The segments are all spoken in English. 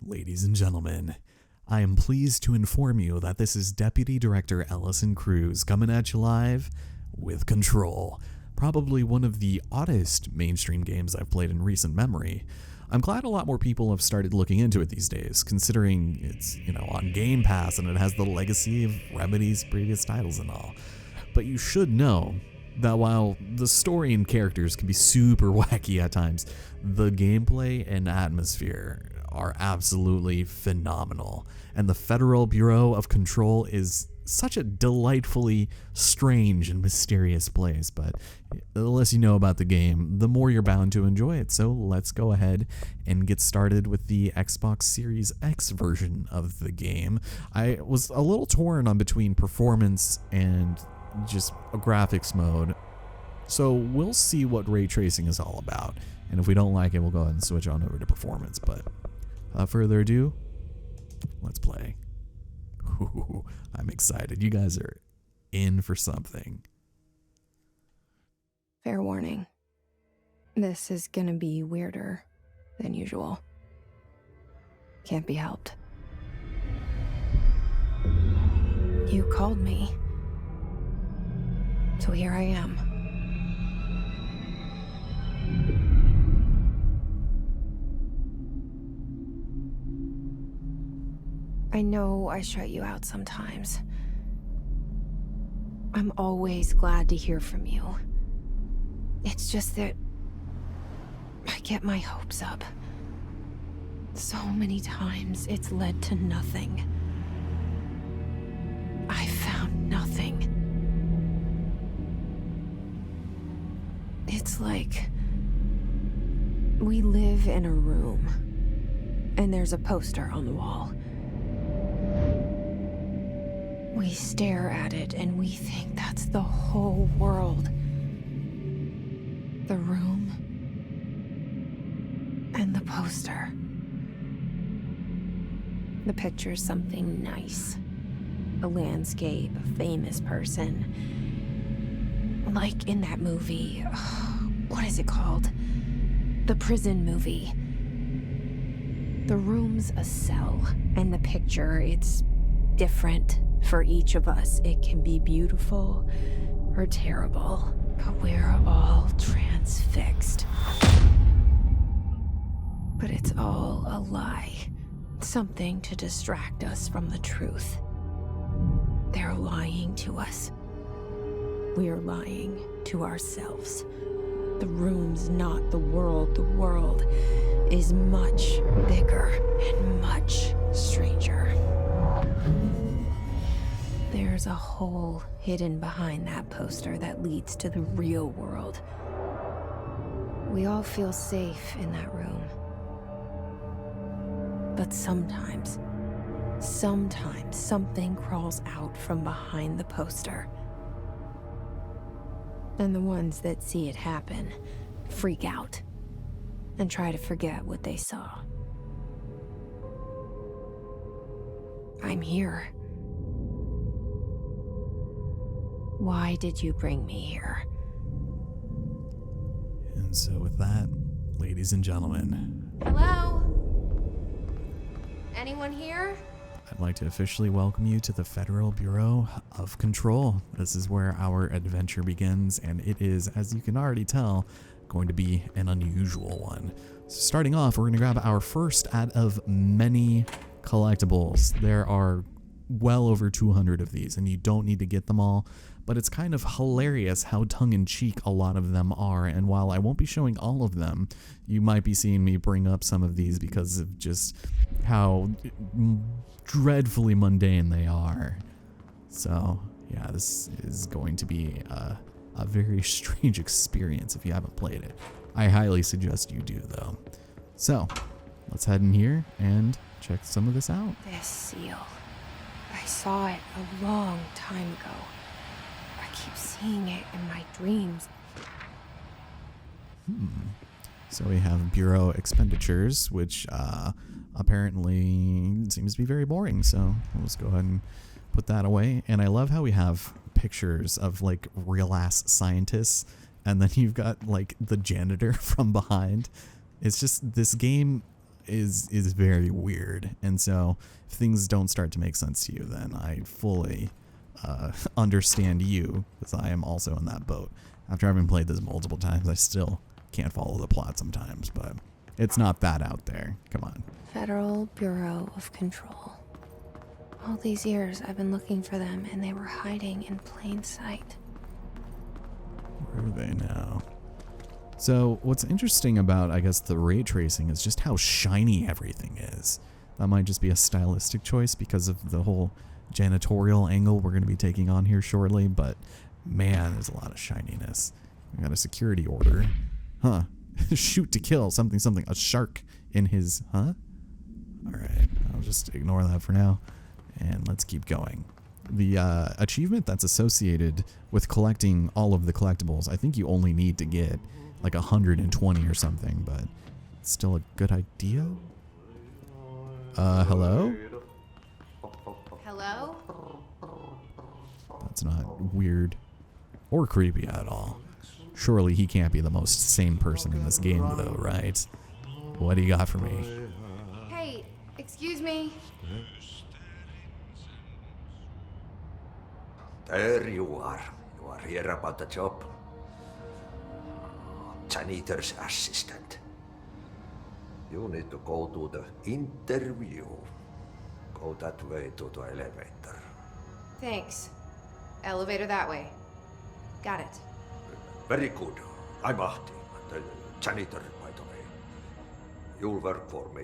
Ladies and gentlemen, I am pleased to inform you that this is Deputy Director Ellison Cruz coming at you live with Control, probably one of the oddest mainstream games I've played in recent memory. I'm glad a lot more people have started looking into it these days, considering it's, on Game Pass and it has the legacy of Remedy's previous titles and all. But you should know that while the story and characters can be super wacky at times, the gameplay and atmosphere are absolutely phenomenal. And the Federal Bureau of Control is such a delightfully strange and mysterious place, but the less you know about the game, the more you're bound to enjoy it. So let's go ahead and get started with the Xbox Series X version of the game. I was a little torn on between performance and just a graphics mode, so we'll see what ray tracing is all about, and if we don't like it, we'll go ahead and switch on over to performance. But without further ado, let's play. Ooh, I'm excited. You guys are in for something. Fair warning. This is gonna be weirder than usual. Can't be helped. You called me. So here I am. I know I shut you out sometimes. I'm always glad to hear from you. It's just that I get my hopes up. So many times it's led to nothing. I found nothing. It's like we live in a room and there's a poster on the wall. We stare at it and we think that's the whole world. The room and the poster. The picture's something nice. A landscape, a famous person. Like in that movie, what is it called? The prison movie. The room's a cell, and the picture, it's different for each of us. It can be beautiful or terrible, but we're all transfixed. But it's all a lie. Something to distract us from the truth. They're lying to us. We're lying to ourselves. The room's not the world. The world is much bigger and much stranger. There's a hole hidden behind that poster that leads to the real world. We all feel safe in that room. But sometimes something crawls out from behind the poster. And the ones that see it happen freak out and try to forget what they saw. I'm here. Why did you bring me here? And so with that, ladies and gentlemen, Hello? Anyone here? I'd like to officially welcome you to the Federal Bureau of Control. This is where our adventure begins, and it is, as you can already tell, going to be an unusual one. So starting off, we're going to grab our first out of many collectibles. There are well over 200 of these, and you don't need to get them all, but it's kind of hilarious how tongue-in-cheek a lot of them are, and while I won't be showing all of them, you might be seeing me bring up some of these because of just how dreadfully mundane they are. So yeah, this is going to be a very strange experience if you haven't played it. I highly suggest you do though. So let's head in here and check some of this out. This seal. I saw it a long time ago. I keep seeing it in my dreams. So we have Bureau expenditures, which apparently seems to be very boring. So let's go ahead and put that away. And I love how we have pictures of like real ass scientists, and then you've got like the janitor from behind. It's just, this game is very weird. And so if things don't start to make sense to you, then I fully understand you, because I am also in that boat. After having played this multiple times, I still can't follow the plot sometimes, but it's not that out there. Come on. Federal Bureau of Control. All these years I've been looking for them, and they were hiding in plain sight. Where are they now? So what's interesting about, I guess, the ray tracing is just how shiny everything is. That might just be a stylistic choice because of the whole janitorial angle we're going to be taking on here shortly, but man, there's a lot of shininess. We got a security order. Huh. Shoot to kill. Something. A shark in his... Huh? Alright, I'll just ignore that for now. And let's keep going. The achievement that's associated with collecting all of the collectibles, I think you only need to get like 120 or something, but it's still a good idea. Hello? Hello? That's not weird or creepy at all. Surely he can't be the most sane person in this game though, right? What do you got for me? Hey, excuse me. There you are. You are here about the job. Janitor's assistant. You need to go to the interview. Go that way to the elevator. Thanks. Elevator that way. Got it. Very good. I'm Ahti, the janitor, by the way. You'll work for me.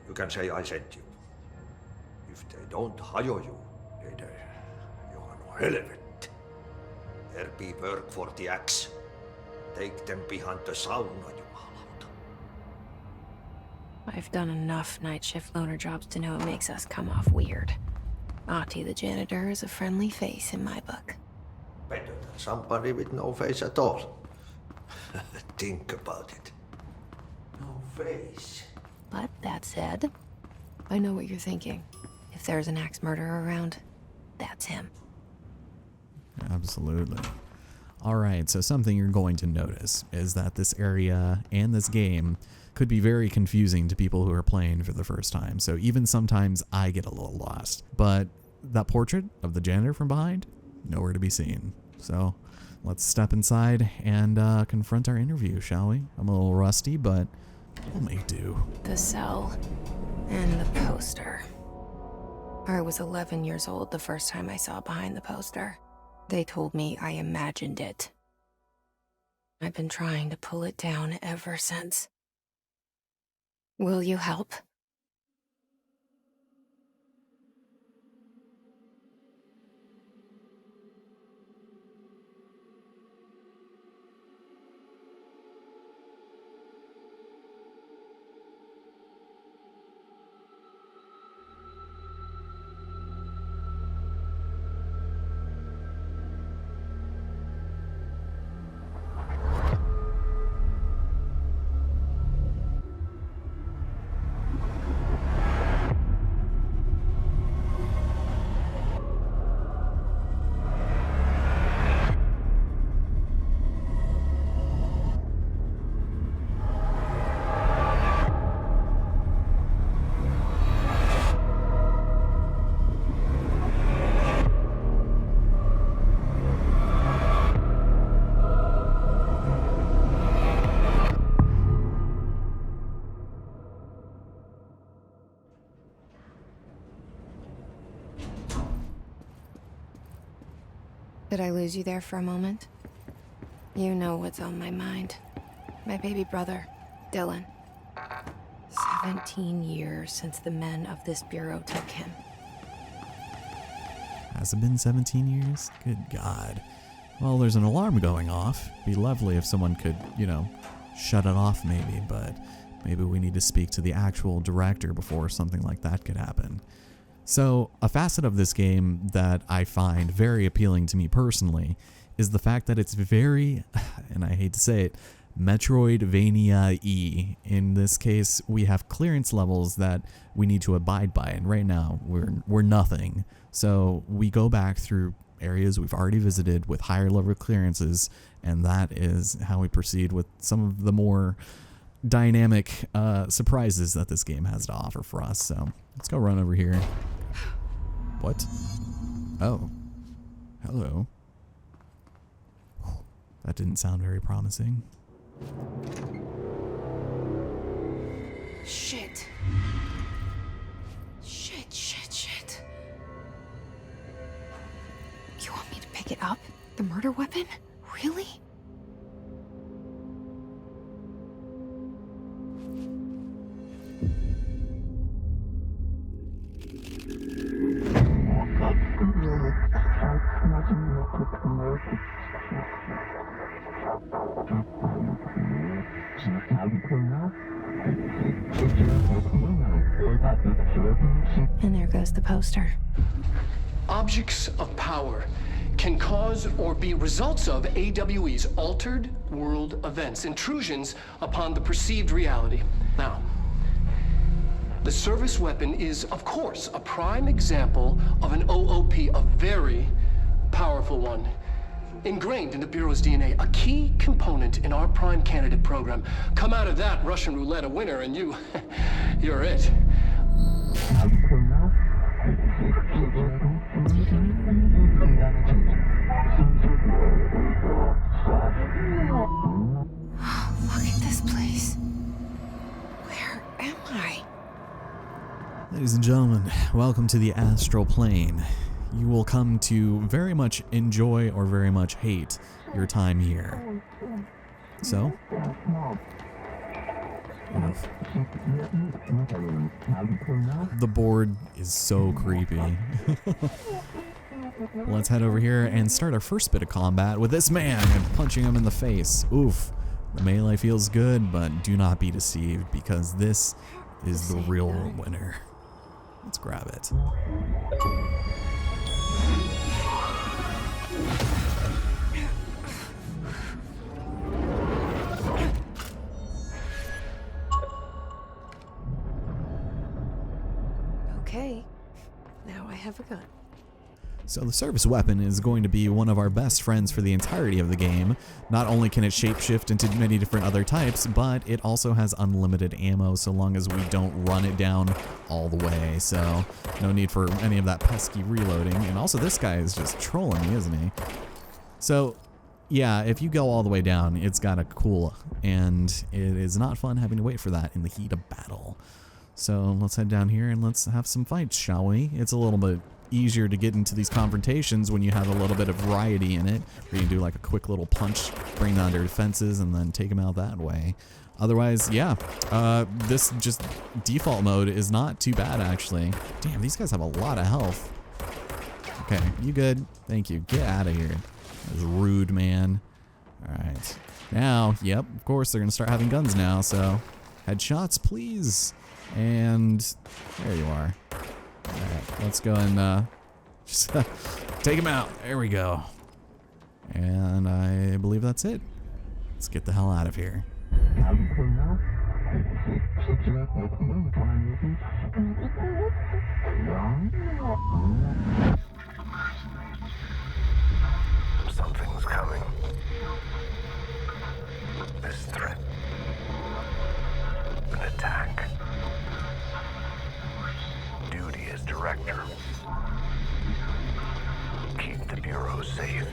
You can say I sent you. If they don't hire you, then you are no helvet. There be work for the axe. Take them behind the sauna, you hallout. I've done enough night shift loner jobs to know it makes us come off weird. Ahti the janitor is a friendly face in my book. Better than somebody with no face at all. Think about it. No face. But that said, I know what you're thinking. If there's an axe murderer around, that's him. Absolutely. Alright, so something you're going to notice is that this area and this game could be very confusing to people who are playing for the first time. So even sometimes I get a little lost. But that portrait of the janitor from behind, nowhere to be seen. So let's step inside and confront our interview, shall we? I'm a little rusty, but we'll make do. The cell and the poster. I was 11 years old the first time I saw behind the poster. They told me I imagined it. I've been trying to pull it down ever since. Will you help? Did I lose you there for a moment? You know what's on my mind. My baby brother, Dylan. 17 years since the men of this bureau took him. Has it been 17 years? Good God. Well, there's an alarm going off. Be lovely if someone could, shut it off maybe, but maybe we need to speak to the actual director before something like that could happen. So, a facet of this game that I find very appealing to me personally is the fact that it's very, and I hate to say it, Metroidvania-y. In this case, we have clearance levels that we need to abide by, and right now we're nothing. So we go back through areas we've already visited with higher level clearances, and that is how we proceed with some of the more dynamic surprises that this game has to offer for us. So let's go run over here. What? Oh. Hello. That didn't sound very promising. Shit. Shit. You want me to pick it up? The murder weapon? Really? And there goes the poster. Objects of power can cause or be results of AWE's altered world events, intrusions upon the perceived reality. Now, the service weapon is, of course, a prime example of an OOP, a very powerful one. Ingrained in the Bureau's DNA, a key component in our prime candidate program. Come out of that Russian roulette a winner and you're it. Look at this place. Where am I? Ladies and gentlemen, welcome to the astral plane. You will come to very much enjoy or very much hate your time here. So, the board is so creepy. Let's head over here and start our first bit of combat with this man and punching him in the face. Oof. The melee feels good, but do not be deceived because this is the real winner. Let's grab it. Okay, now I have a gun. So the service weapon is going to be one of our best friends for the entirety of the game. Not only can it shapeshift into many different other types, but it also has unlimited ammo so long as we don't run it down all the way. So no need for any of that pesky reloading. And also this guy is just trolling me, isn't he? So yeah, if you go all the way down, it's gotta cool. And it is not fun having to wait for that in the heat of battle. So let's head down here and let's have some fights, shall we? It's a little bit easier to get into these confrontations when you have a little bit of variety in it, where you can do like a quick little punch, bring down their defenses, and then take them out that way. Otherwise, yeah, this just default mode is not too bad, actually. Damn, these guys have a lot of health. Okay, you good? Thank you. Get out of here. That was rude, man. All right. Now, yep, of course, they're going to start having guns now, so headshots, please. And there you are. Alright, let's go and just take him out. There we go. And I believe that's it. Let's get the hell out of here. Something's coming. This threat. An attack. Duty as director. Keep the Bureau safe.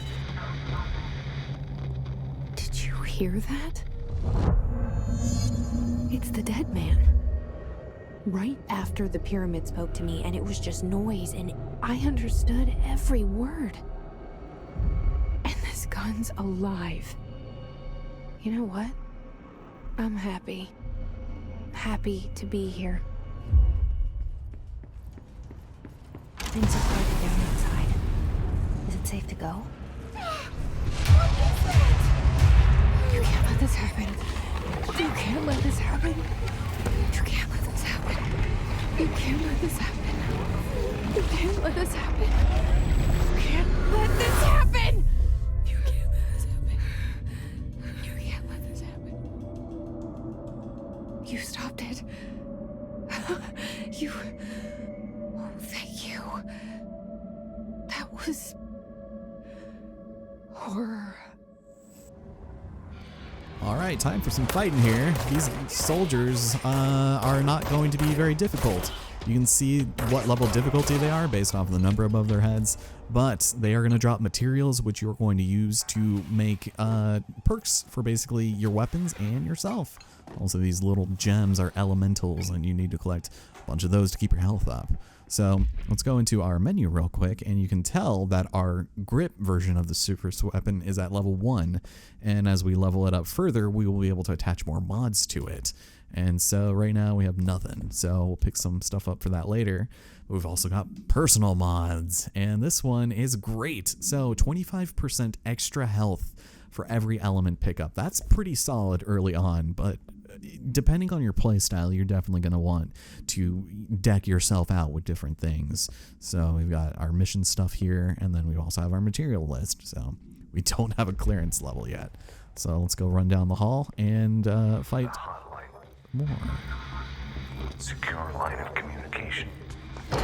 Did you hear that? It's the dead man. Right after the pyramid spoke to me, and it was just noise, and I understood every word. And this gun's alive. You know what? I'm happy. Happy to be here. Things are quieted down outside. Is it safe to go? What is that? You can't let this happen. You can't let this happen. You can't let this happen. You can't let this happen. You can't let this happen. You can't let this happen. You can't let this happen. You can't let this happen. You stopped it. You... Oh, thank you. That was... horror. All right, time for some fighting here. These soldiers are not going to be very difficult. You can see what level of difficulty they are based off of the number above their heads, but they are going to drop materials which you're going to use to make perks for basically your weapons and yourself. Also, these little gems are elementals, and you need to collect a bunch of those to keep your health up. So let's go into our menu real quick, and you can tell that our grip version of the super weapon is at level 1, and as we level it up further, we will be able to attach more mods to it. And so right now we have nothing, so we'll pick some stuff up for that later. We've also got personal mods, and this one is great. So 25% extra health for every element pickup. That's pretty solid early on, but depending on your playstyle, you're definitely going to want to deck yourself out with different things. So we've got our mission stuff here, and then we also have our material list. So we don't have a clearance level yet. So let's go run down the hall and fight more. Secure line of communication. Reach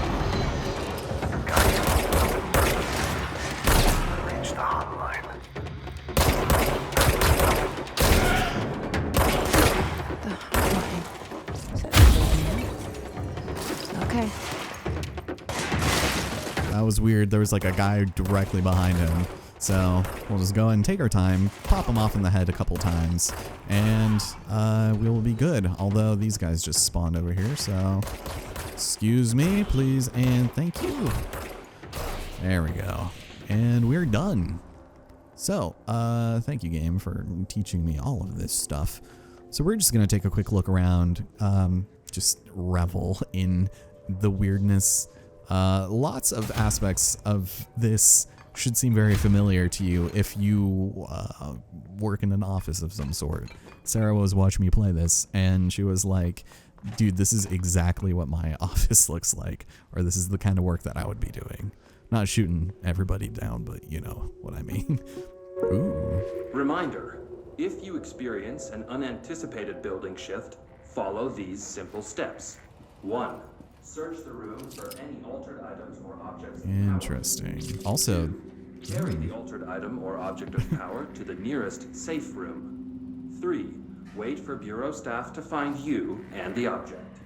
the hotline. The hotline. Okay. That was weird. There was like a guy directly behind him. So we'll just go ahead and take our time, pop him off in the head a couple times, and we will be good. Although these guys just spawned over here, so excuse me, please, and thank you. There we go. And we're done. So, thank you, game, for teaching me all of this stuff. So we're just going to take a quick look around, just revel in the weirdness. Lots of aspects of this should seem very familiar to you if you work in an office of some sort. Sarah was watching me play this, and she was like, dude, this is exactly what my office looks like, or this is the kind of work that I would be doing. Not shooting everybody down, but you know what I mean. Ooh. Reminder, if you experience an unanticipated building shift, follow these simple steps. 1. Search the room for any altered items or objects of power. Interesting. Also, 2. Carry the altered item or object of power to the nearest safe room. 3. Wait for bureau staff to find you and the object.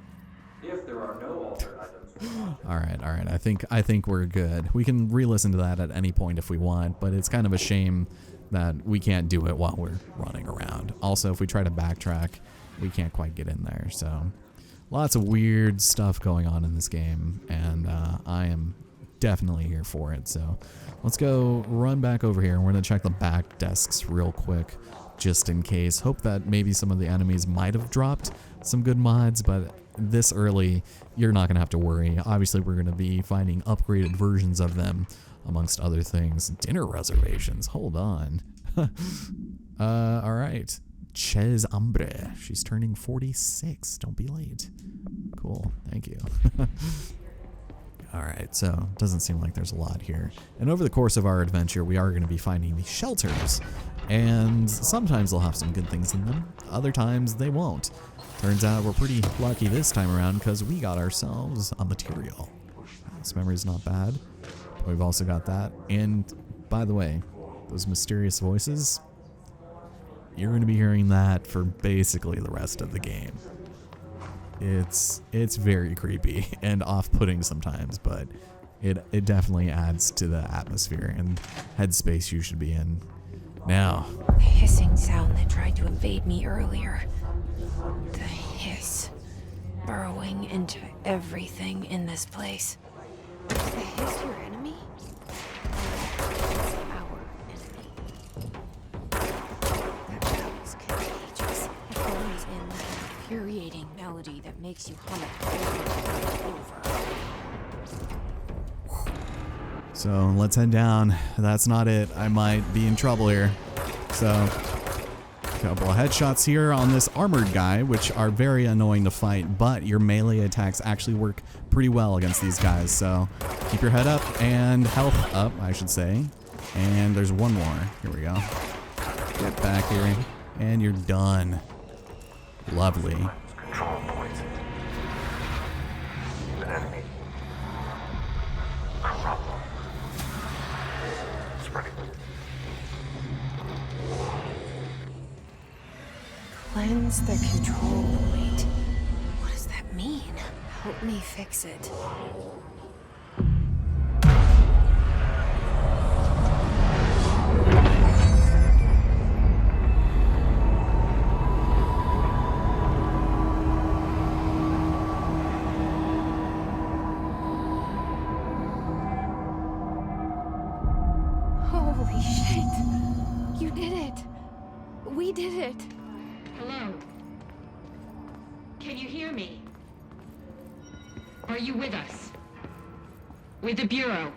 If there are no altered items or objects... all right. I think we're good. We can re-listen to that at any point if we want, but it's kind of a shame that we can't do it while we're running around. Also, if we try to backtrack, we can't quite get in there, so... Lots of weird stuff going on in this game, and I am definitely here for it. So let's go run back over here, and we're going to check the back desks real quick, just in case. Hope that maybe some of the enemies might have dropped some good mods, but this early, you're not going to have to worry. Obviously, we're going to be finding upgraded versions of them, amongst other things. Dinner reservations, hold on. All right. Ches Hambre. She's turning 46. Don't be late. Cool. Thank you. Alright, so doesn't seem like there's a lot here. And over the course of our adventure, we are going to be finding these shelters. And sometimes they'll have some good things in them. Other times they won't. Turns out we're pretty lucky this time around because we got ourselves a material. This memory's not bad. But we've also got that. And by the way, those mysterious voices... You're going to be hearing that for basically the rest of the game. It's very creepy and off-putting sometimes, but it definitely adds to the atmosphere and headspace you should be in. Now, The hissing sound that tried to invade me earlier. The hiss. Burrowing into everything in this place. Is the hiss your enemy? It's our enemy. That sounds contagious. It goes in that infuriating melody that makes you hum it over and over. so let's head down. That's not it. I might be in trouble here. So, a couple of headshots here on this armored guy, which are very annoying to fight, but your melee attacks actually work pretty well against these guys. So, keep your head up and health up, I should say. And there's one more. Here we go. Get back here, and you're done. Lovely. Control points. An enemy. Corrupt. Spreading. That's the control point. What does that mean? Help me fix it. Holy shit. You did it. We did it. Hello? Can you hear me? Are you with us? With the Bureau?